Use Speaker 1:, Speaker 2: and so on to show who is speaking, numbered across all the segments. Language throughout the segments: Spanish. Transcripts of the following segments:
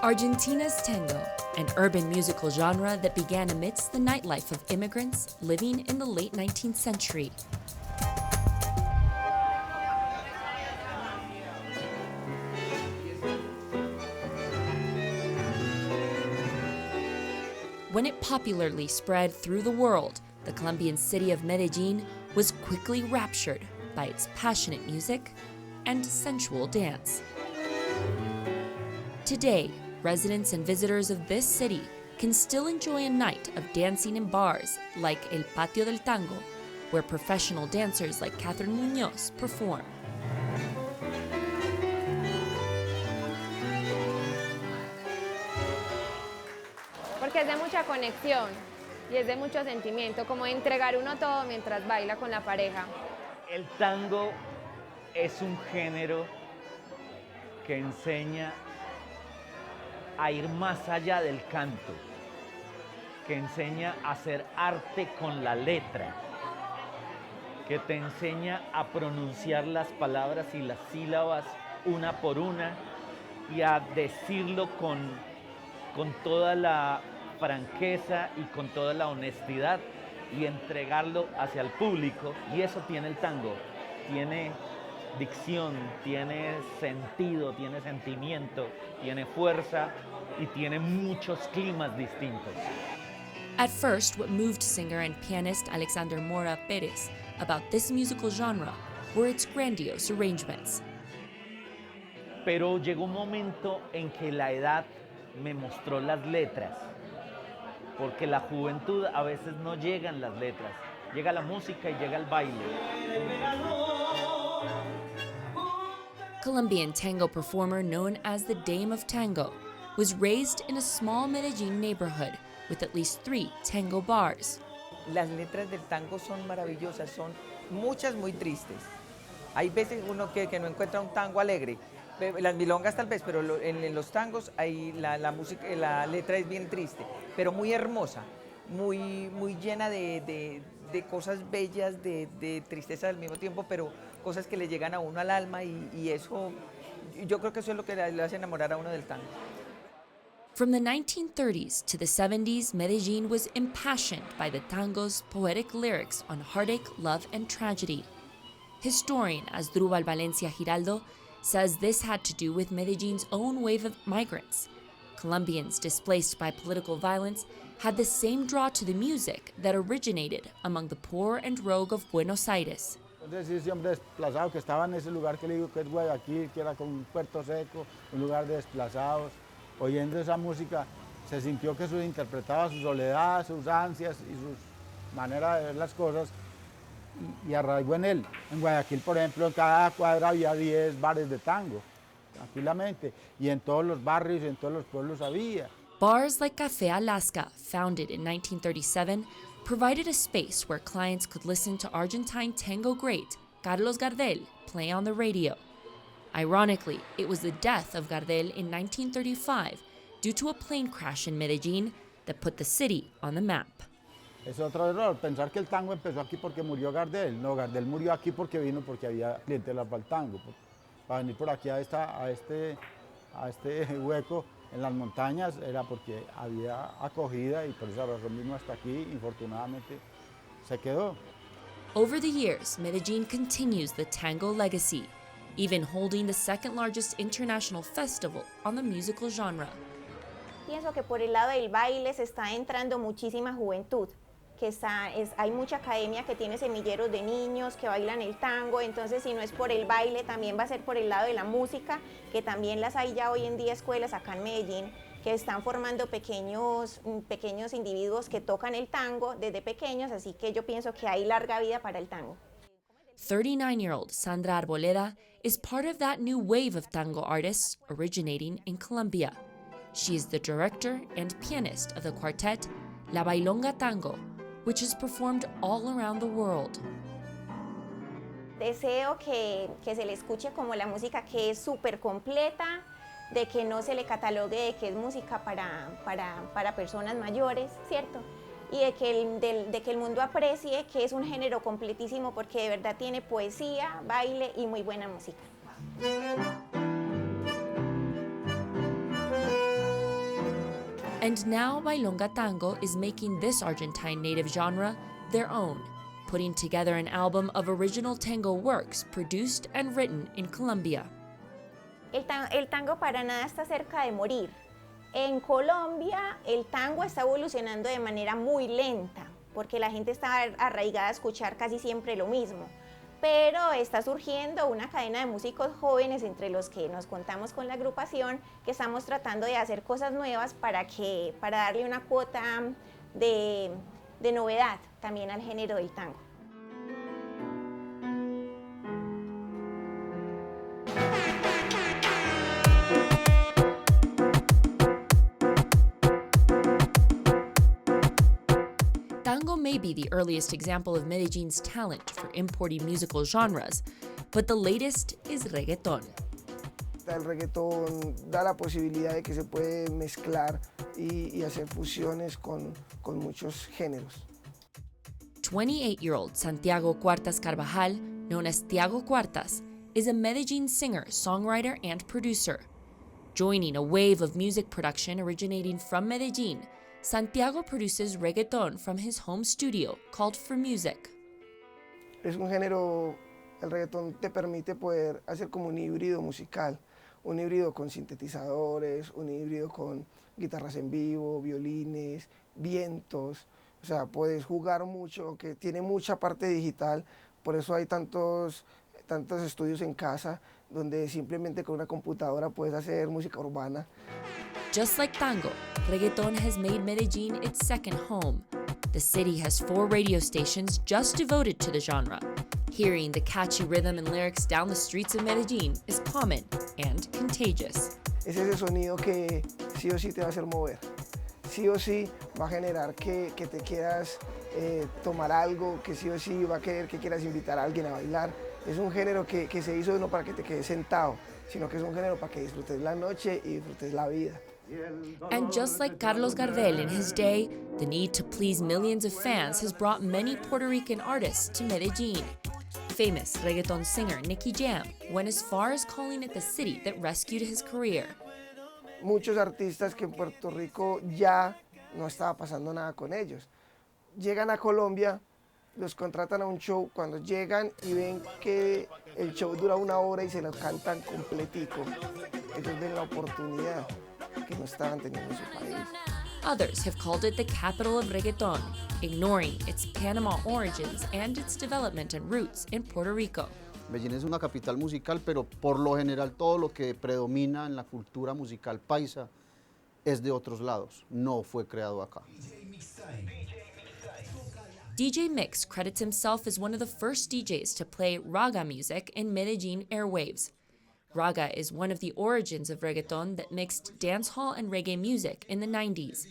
Speaker 1: Argentina's tango, an urban musical genre that began amidst the nightlife of immigrants living in the late 19th century. When it popularly spread through the world, the Colombian city of Medellin was quickly raptured by its passionate music and sensual dance. Today, residents and visitors of this city can still enjoy a night of dancing in bars like El Patio del Tango, where professional dancers like Catherine Muñoz perform.
Speaker 2: Porque es de mucha conexión y es de mucho sentimiento, como entregar uno todo mientras baila con la pareja.
Speaker 3: El tango es un género que enseña a ir más allá del canto, que enseña a hacer arte con la letra, que te enseña a pronunciar las palabras y las sílabas una por una y a decirlo con toda la franqueza y con toda la honestidad y entregarlo hacia el público. Y eso tiene el tango, tiene dicción, tiene sentido, tiene sentimiento, tiene fuerza y tiene muchos climas distintos.
Speaker 1: At first, what moved singer and pianist Alexander Mora Pérez about this musical genre were its grandiose arrangements.
Speaker 3: Pero llegó un momento en que la edad me mostró las letras, porque la juventud a veces no llegan las letras, llega la música y llega el baile.
Speaker 1: Colombian tango performer known as the Dame of Tango was raised in a small Medellin neighborhood with at least 3 tango bars.
Speaker 4: Las letras del tango son maravillosas, son muchas muy tristes. Hay veces uno que no encuentra un tango alegre, las milongas tal vez, pero en los tangos hay la música, la letra es bien triste, pero muy hermosa, muy llena de cosas bellas, de tristeza al mismo tiempo, pero cosas que le llegan a uno al alma y eso, yo creo que eso es lo que le hace enamorar a uno del tango.
Speaker 1: From the 1930s to the 70s, Medellin was impassioned by the tango's poetic lyrics on heartache, love, and tragedy. Historian Asdrúbal Valencia Giraldo says this had to do with Medellin's own wave of migrants. Colombians displaced by political violence had the same draw to the music that originated among the poor and rogue of Buenos Aires.
Speaker 5: Entonces ese hombre desplazado que estaba en ese lugar que le digo que es Guayaquil, que era como un puerto seco, un lugar de desplazados, oyendo esa música se sintió que eso interpretaba su soledad, sus ansias y su manera de ver las cosas y arraigó en él. En Guayaquil, por ejemplo, en cada cuadra había 10 bares de tango, tranquilamente, y en todos los barrios y en todos los pueblos había.
Speaker 1: Bars like Café Alaska, founded in 1937, provided a space where clients could listen to Argentine tango great Carlos Gardel play on the radio. Ironically, it was the death of Gardel in 1935 due to a plane crash in Medellin that put the city on the map.
Speaker 5: Es otro error, pensar que el tango empezó aquí porque murió Gardel. No, Gardel murió aquí porque vino porque había clientela para el tango. Para venir por aquí a este hueco en las montañas era porque había acogida y por esa razón mismo hasta aquí, infortunadamente, se quedó.
Speaker 1: Over the years, Medellin continues the tango legacy, even holding the second largest international festival on the musical genre.
Speaker 6: Pienso que por el lado del baile se está entrando muchísima juventud, que hay mucha academia que tiene semilleros de niños que bailan el tango, entonces si no es por el baile también va a ser por el lado de la música, que también las hay ya hoy en día escuelas acá en Medellín que están formando pequeños individuos que tocan el tango desde pequeños, así que yo pienso que hay larga vida para el tango.
Speaker 1: 39-year-old Sandra Arboleda is part of that new wave of tango artists originating in Colombia. She is the director and pianist of the quartet La Bailonga Tango, which is performed all around the world.
Speaker 6: Deseo que se le escuche como la música que es súper completa, de que no se le catalogue de que es música para personas mayores, ¿cierto? Y de que el mundo aprecie que es un género completísimo porque de verdad tiene poesía, baile y muy buena música.
Speaker 1: And now Bailonga Tango is making this Argentine native genre their own, putting together an album of original tango works produced and written in Colombia.
Speaker 6: El tango para nada está cerca de morir. En Colombia el tango está evolucionando de manera muy lenta, porque la gente está arraigada a escuchar casi siempre lo mismo. Pero está surgiendo una cadena de músicos jóvenes, entre los que nos contamos con la agrupación, que estamos tratando de hacer cosas nuevas para darle una cuota de novedad también al género del tango.
Speaker 1: Tango may be the earliest example of Medellin's talent for importing musical genres, but the latest is reggaeton.
Speaker 7: El reggaetón da la posibilidad de que se puede mezclar y hacer fusiones con muchos géneros.
Speaker 1: 28-year-old Santiago Cuartas Carvajal, known as Tiago Cuartas, is a Medellin singer, songwriter, and producer. Joining a wave of music production originating from Medellin, Santiago produces reggaeton from his home studio called For Music.
Speaker 7: Es un género, el reggaetón te permite poder hacer como un híbrido musical, un híbrido con sintetizadores, un híbrido con guitarras en vivo, violines, vientos, o sea, puedes jugar mucho, que tiene mucha parte digital, por eso hay tantos estudios en casa donde simplemente con una computadora puedes hacer música urbana.
Speaker 1: Just like tango, reggaeton has made Medellin its second home. The city has 4 radio stations just devoted to the genre. Hearing the catchy rhythm and lyrics down the streets of Medellin is common and contagious.
Speaker 7: Es ese sonido que sí o sí te va a hacer mover. Sí o sí va a generar que te quieras tomar algo, que sí o sí va a querer que quieras invitar a alguien a bailar. Es un género que se hizo no para que te quedes sentado, sino que es un género para que disfrutes la noche y disfrutes la vida.
Speaker 1: And just like Carlos Gardel in his day, the need to please millions of fans has brought many Puerto Rican artists to Medellin. Famous reggaeton singer Nicky Jam went as far as calling it the city that rescued his career.
Speaker 7: Muchos artistas que en Puerto Rico ya no estaba pasando nada con ellos. Llegan a Colombia, los contratan a un show, cuando llegan y ven que el show dura 1 hora y se lo cantan completico, ellos ven la oportunidad que no estaban teniendo en su país.
Speaker 1: Others have called it the capital of reggaeton, ignoring its Panama origins and its development and roots in Puerto Rico.
Speaker 8: Medellín es una capital musical, pero por lo general todo lo que predomina en la cultura musical paisa es de otros lados, no fue creado acá.
Speaker 1: DJ Mix credits himself as one of the first DJs to play raga music in Medellin airwaves. Raga is one of the origins of reggaeton that mixed dancehall and reggae music in the 90s.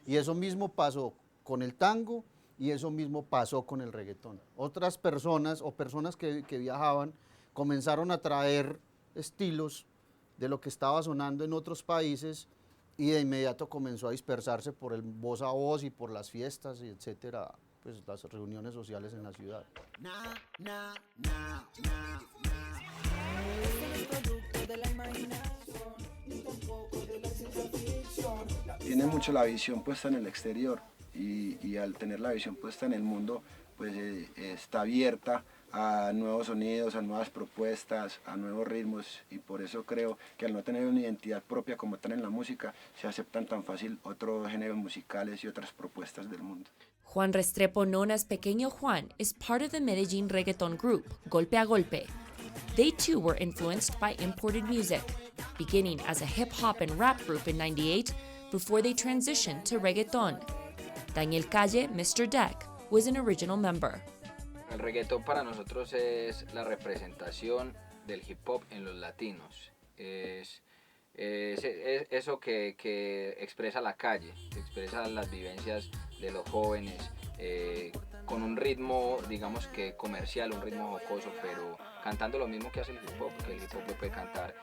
Speaker 8: Y eso mismo pasó con el tango y eso mismo pasó con el reggaetón. Otras personas o personas que viajaban comenzaron a traer estilos de lo que estaba sonando en otros países y de inmediato comenzó a dispersarse por el voz a voz y por las fiestas, y etcétera, pues las reuniones sociales en la ciudad.
Speaker 9: Tiene mucho la visión puesta en el exterior y al tener la visión puesta en el mundo, pues está abierta a nuevos sonidos, a nuevas propuestas, a nuevos ritmos, y por eso creo que al no tener una identidad propia como tal en la música, se aceptan tan fácil otros géneros musicales y otras propuestas del mundo.
Speaker 1: Juan Restrepo, known as Pequeño Juan, is part of the Medellin reggaeton group, Golpe a Golpe. They too were influenced by imported music, beginning as a hip-hop and rap group in '98 before they transitioned to reggaeton. Daniel Calle, Mr. Deck, was an original member.
Speaker 10: El reggaetón para nosotros es la representación del hip hop en los latinos. Es eso que expresa la calle, que expresa las vivencias de los jóvenes, con un ritmo, digamos que comercial, un ritmo jocoso, pero cantando lo mismo que hace el hip hop, porque el hip hop le puede cantar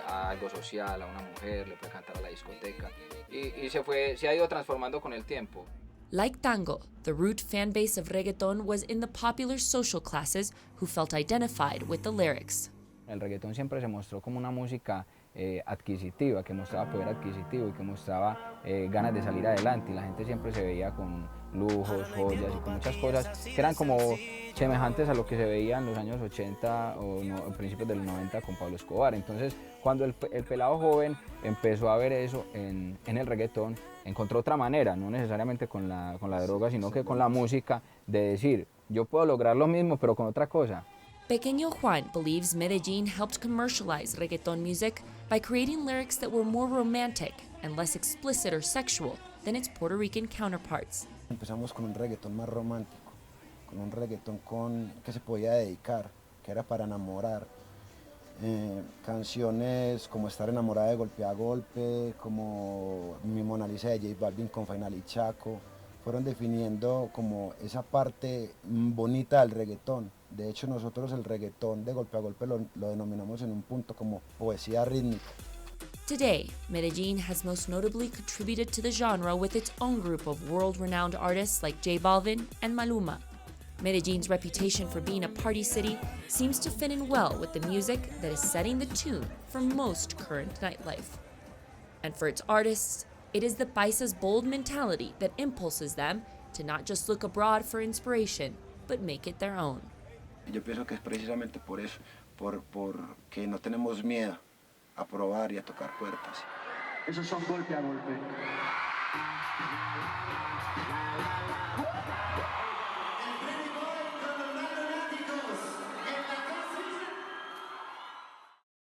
Speaker 10: a algo social, a una mujer, le puede cantar a la discoteca, y se ha ido transformando con el tiempo.
Speaker 1: Like tango, the root fan base of reggaeton was in the popular social classes who felt identified with the lyrics.
Speaker 11: El reggaetón siempre se mostró como una música
Speaker 10: adquisitiva, que mostraba poder adquisitivo y que mostraba ganas de salir adelante, y la gente siempre se veía con lujos, joyas y con muchas cosas que eran como semejantes a lo que se veía en los años 80 o no, principios de los 90 con Pablo Escobar. Entonces, cuando el pelado joven empezó a ver eso en el reggaetón, encontró otra manera, no necesariamente con la droga, sino que con la música, de decir, yo puedo lograr lo mismo, pero con otra cosa.
Speaker 1: Pequeño Juan believes Medellin helped commercialize reggaeton music by creating lyrics that were more romantic and less explicit or sexual than its Puerto Rican counterparts.
Speaker 9: Empezamos con un reggaetón más romántico, con un reggaetón que se podía dedicar, que era para enamorar. Canciones como Estar enamorada de Golpe a Golpe, como Mi Mona Lisa de J Balvin con Final y Chaco, fueron definiendo como esa parte bonita del reggaetón. De hecho, nosotros el reggaetón de Golpe a Golpe lo denominamos en un punto como poesía rítmica.
Speaker 1: Today, Medellin has most notably contributed to the genre with its own group of world-renowned artists like J Balvin and Maluma. Medellin's reputation for being a party city seems to fit in well with the music that is setting the tune for most current nightlife. And for its artists, it is the Paisa's bold mentality that impulses them to not just look abroad for inspiration, but make it their own.
Speaker 9: Yo pienso que es precisamente por eso, porque no tenemos miedo a probar y a tocar puertas.
Speaker 11: Esos son golpe a golpe.